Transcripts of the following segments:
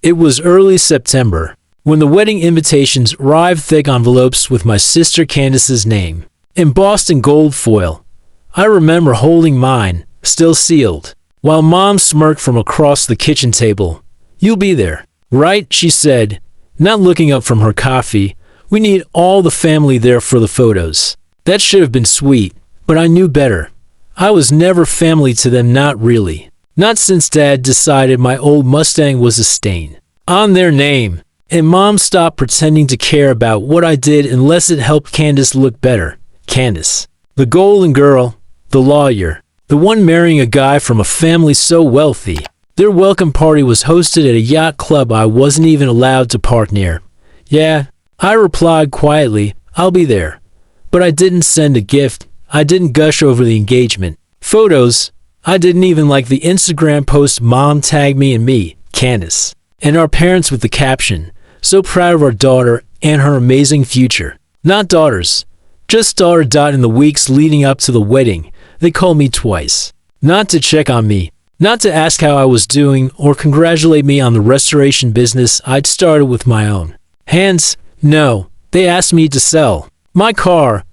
It was early September, when the wedding invitations arrived, thick envelopes with my sister Candace's name, embossed in gold foil. I remember holding mine, still sealed, while Mom smirked from across the kitchen table. "You'll be there, right?" she said, not looking up from her coffee. "We need all the family there for the photos." That should have been sweet, but I knew better. I was never family to them, not really. Not since Dad decided my old Mustang was a stain on their name, and Mom stopped pretending to care about what I did unless it helped Candace look better. Candace, the golden girl, the lawyer, the one marrying a guy from a family so wealthy. Their welcome party was hosted at a yacht club I wasn't even allowed to park near. "Yeah," I replied quietly, "I'll be there." But I didn't send a gift. I didn't gush over the engagement photos. I didn't even like the Instagram post Mom tagged me, Candace, and our parents with the caption, "So proud of our daughter and her amazing future." Not daughters, just daughter. In the weeks leading up to the wedding, they called me twice. Not to check on me, not to ask how I was doing or congratulate me on the restoration business I'd started with my own hands. No, they asked me to sell my car,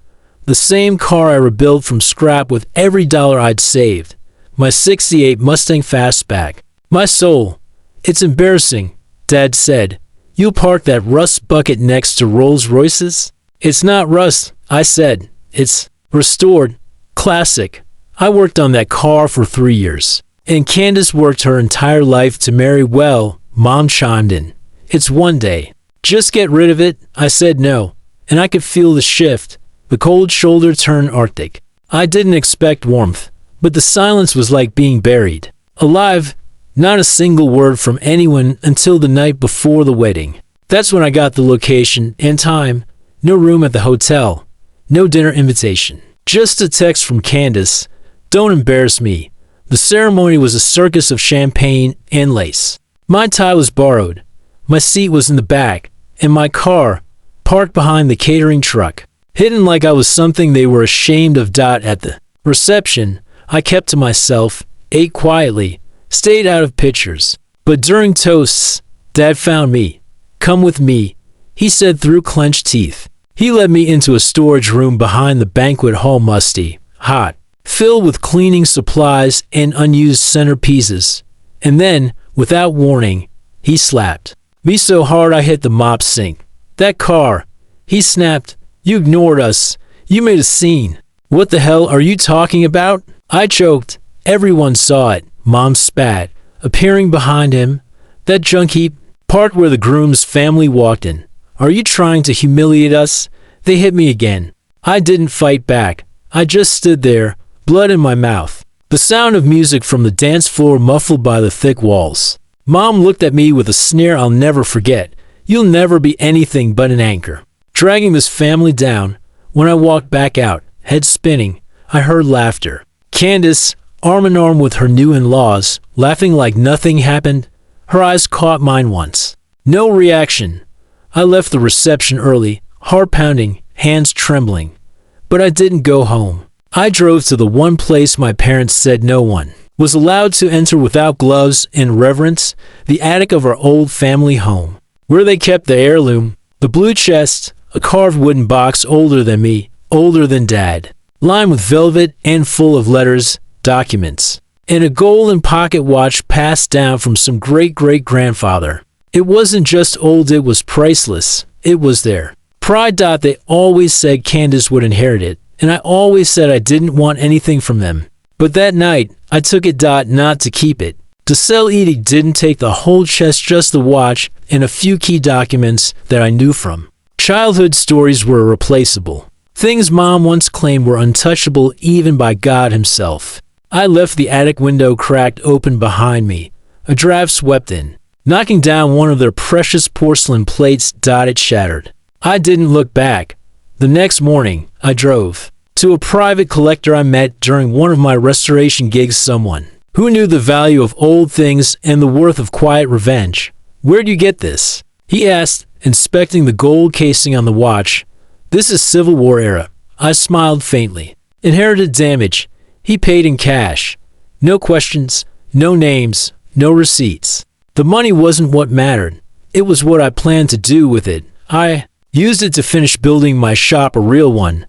the same car I rebuilt from scrap with every dollar I'd saved. My '68 Mustang Fastback. My soul. "It's embarrassing," Dad said. "You'll park that rust bucket next to Rolls Royces?" "It's not rust," I said. "It's restored. Classic. I worked on that car for 3 years. And Candace worked her entire life to marry well," Mom chimed in. "It's one day. Just get rid of it." I said no, and I could feel the shift. The cold shoulder turned arctic. I didn't expect warmth, but the silence was like being buried alive. Not a single word from anyone until the night before the wedding. That's when I got the location and time. No room at the hotel. No dinner invitation. Just a text from Candace. "Don't embarrass me." The ceremony was a circus of champagne and lace. My tie was borrowed. My seat was in the back, and my car, parked behind the catering truck, hidden like I was something they were ashamed of. At the reception, I kept to myself, ate quietly, stayed out of pictures. But during toasts, Dad found me. "Come with me," he said through clenched teeth. He led me into a storage room behind the banquet hall, musty, hot, filled with cleaning supplies and unused centerpieces. And then, without warning, he slapped me so hard I hit the mop sink. "That car," he snapped. "You ignored us. You made a scene." "What the hell are you talking about?" I choked. "Everyone saw it," Mom spat, appearing behind him. "That junk heap, parked where the groom's family walked in. Are you trying to humiliate us?" They hit me again. I didn't fight back. I just stood there, blood in my mouth. The sound of music from the dance floor muffled by the thick walls. Mom looked at me with a sneer I'll never forget. "You'll never be anything but an anchor, dragging this family down." When I walked back out, head spinning, I heard laughter. Candace, arm in arm with her new in-laws, laughing like nothing happened. Her eyes caught mine once. No reaction. I left the reception early, heart pounding, hands trembling. But I didn't go home. I drove to the one place my parents said no one was allowed to enter without gloves and reverence, the attic of our old family home, where they kept the heirloom, the blue chest, a carved wooden box older than me, older than Dad, lined with velvet and full of letters, documents, and a golden pocket watch passed down from some great-great-grandfather. It wasn't just old, it was priceless. It was there. Pride. They always said Candace would inherit it, and I always said I didn't want anything from them. But that night, I took it. Not to keep it. To sell. Edie didn't take the whole chest, just the watch and a few key documents that I knew from childhood stories were irreplaceable. Things Mom once claimed were untouchable even by God himself. I left the attic window cracked open behind me. A draft swept in, knocking down one of their precious porcelain plates. It shattered. I didn't look back. The next morning, I drove to a private collector I met during one of my restoration gigs, someone who knew the value of old things and the worth of quiet revenge. "Where'd you get this?" he asked, inspecting the gold casing on the watch. "This is Civil War era." I smiled faintly. "Inherited damage." He paid in cash. No questions, no names, no receipts. The money wasn't what mattered. It was what I planned to do with it. I used it to finish building my shop, a real one,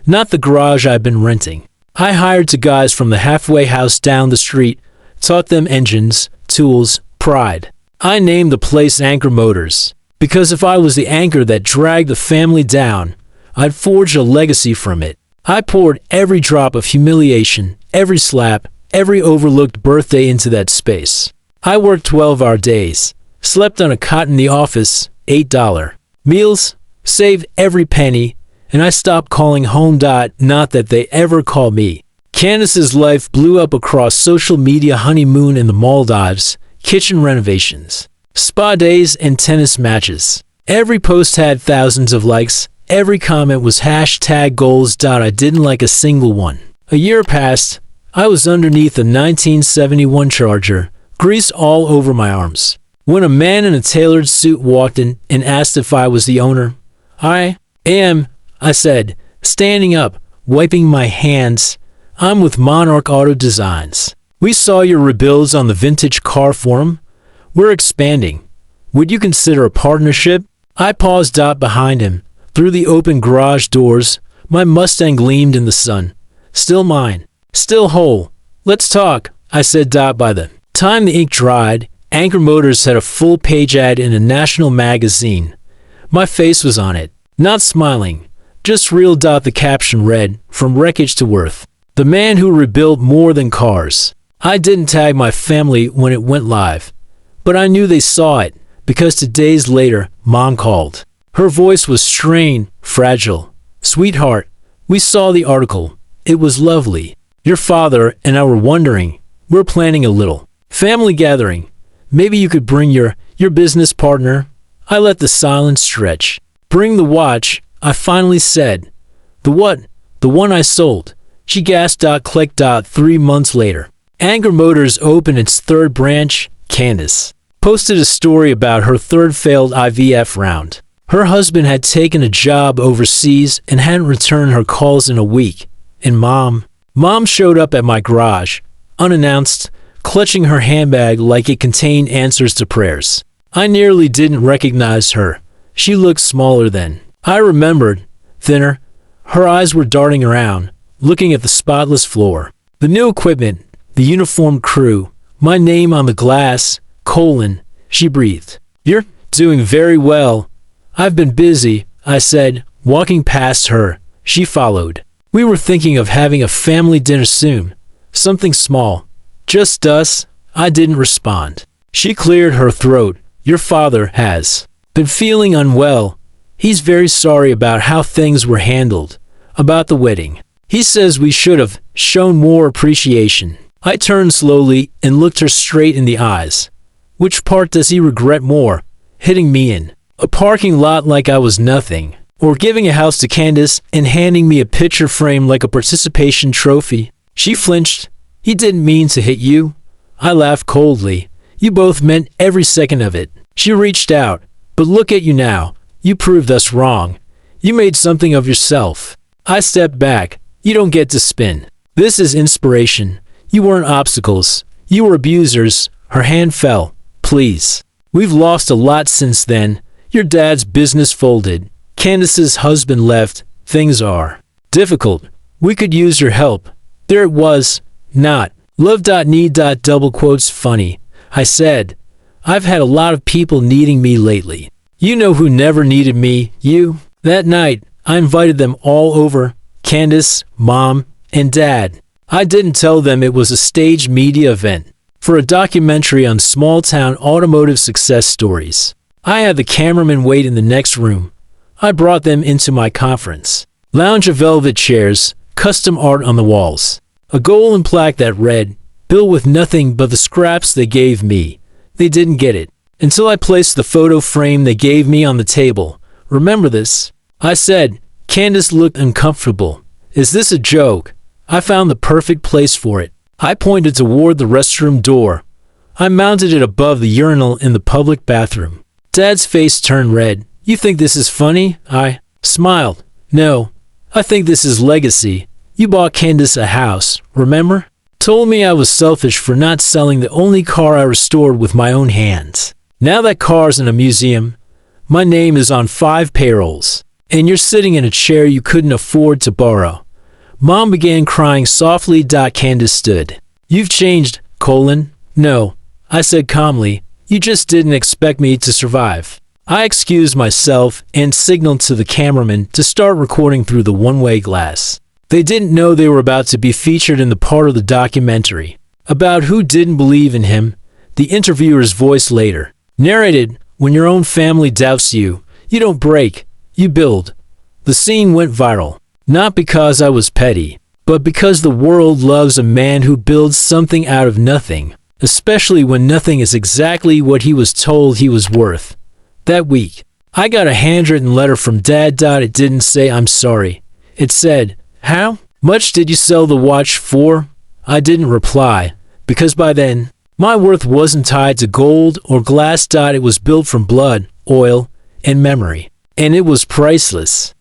not the garage I'd been renting. I hired two guys from the halfway house down the street, taught them engines, tools, pride. I named the place Anchor Motors, because if I was the anchor that dragged the family down, I'd forge a legacy from it. I poured every drop of humiliation, every slap, every overlooked birthday into that space. I worked 12-hour days, slept on a cot in the office, $8 meals, saved every penny, and I stopped calling home. Not that they ever called me. Candace's life blew up across social media: honeymoon in the Maldives, kitchen renovations, spa days, and tennis matches. Every post had thousands of likes. Every comment was hashtag goals. I didn't like a single one. A year passed. I was underneath a 1971 Charger, grease all over my arms, when a man in a tailored suit walked in and asked if I was the owner. I am, I said, standing up, wiping my hands. I'm with Monarch Auto Designs. We saw your rebuilds on the vintage car forum. We're expanding. Would you consider a partnership? I paused. Behind him, through the open garage doors, my Mustang gleamed in the sun. Still mine. Still whole. Let's talk, I said. By the time the ink dried, Anchor Motors had a full-page ad in a national magazine. My face was on it, not smiling, just real. The caption read, "From wreckage to worth. The man who rebuilt more than cars." I didn't tag my family when it went live, but I knew they saw it, because 2 days later, Mom called. Her voice was strained, fragile. "Sweetheart, we saw the article. It was lovely. Your father and I were wondering, we're planning a little family gathering. Maybe you could bring your business partner." I let the silence stretch. "Bring the watch," I finally said. "The what?" "The one I sold." She gasped. Click. 3 months later, Anchor Motors opened its third branch. Candace posted a story about her third failed IVF round. Her husband had taken a job overseas and hadn't returned her calls in a week. And Mom showed up at my garage, unannounced, clutching her handbag like it contained answers to prayers. I nearly didn't recognize her. She looked smaller then. I remembered, thinner. Her eyes were darting around, looking at the spotless floor, the new equipment, the uniformed crew, my name on the glass, colon. She breathed. "You're doing very well." "I've been busy," I said, walking past her. She followed. "We were thinking of having a family dinner soon. Something small. Just us." I didn't respond. She cleared her throat. "Your father has been feeling unwell. He's very sorry about how things were handled, about the wedding. He says we should have shown more appreciation." I turned slowly and looked her straight in the eyes. "Which part does he regret more? Hitting me in a parking lot like I was nothing, or giving a house to Candace and handing me a picture frame like a participation trophy?" She flinched. "He didn't mean to hit you." I laughed coldly. "You both meant every second of it." She reached out. "But look at you now. You proved us wrong. You made something of yourself." I stepped back. "You don't get to spin. This is inspiration. You weren't obstacles. You were abusers." Her hand fell. "Please. We've lost a lot since then. Your dad's business folded. Candace's husband left. Things are difficult. We could use your help." There it was. Not love. Need. Double quotes. Funny, I said. I've had a lot of people needing me lately. You know who never needed me? You. That night, I invited them all over. Candace, Mom, and Dad. I didn't tell them it was a staged media event for a documentary on small-town automotive success stories. I had the cameraman wait in the next room. I brought them into my conference lounge of velvet chairs, custom art on the walls, a golden plaque that read, "Bill with nothing but the scraps they gave me." They didn't get it until I placed the photo frame they gave me on the table. "Remember this?" I said. Candace looked uncomfortable. "Is this a joke?" I found the perfect place for it. I pointed toward the restroom door. I mounted it above the urinal in the public bathroom. Dad's face turned red. "You think this is funny?" I smiled. "No, I think this is legacy. You bought Candace a house, remember? Told me I was selfish for not selling the only car I restored with my own hands. Now that car's in a museum, my name is on 5 payrolls, and you're sitting in a chair you couldn't afford to borrow. Mom began crying softly. Candace stood. You've changed, Colin. No, I said calmly. You just didn't expect me to survive. I excused myself and signaled to the cameraman to start recording through the one-way glass. They didn't know they were about to be featured in the part of the documentary about who didn't believe in him. The interviewer's voice later narrated, when your own family doubts you, you don't break, you build. The scene went viral, not because I was petty, but because the world loves a man who builds something out of nothing, especially when nothing is exactly what he was told he was worth. That week, I got a handwritten letter from Dad. It didn't say I'm sorry. It said, how much did you sell the watch for? I didn't reply, because by then, my worth wasn't tied to gold or glass. It was built from blood, oil, and memory, and it was priceless.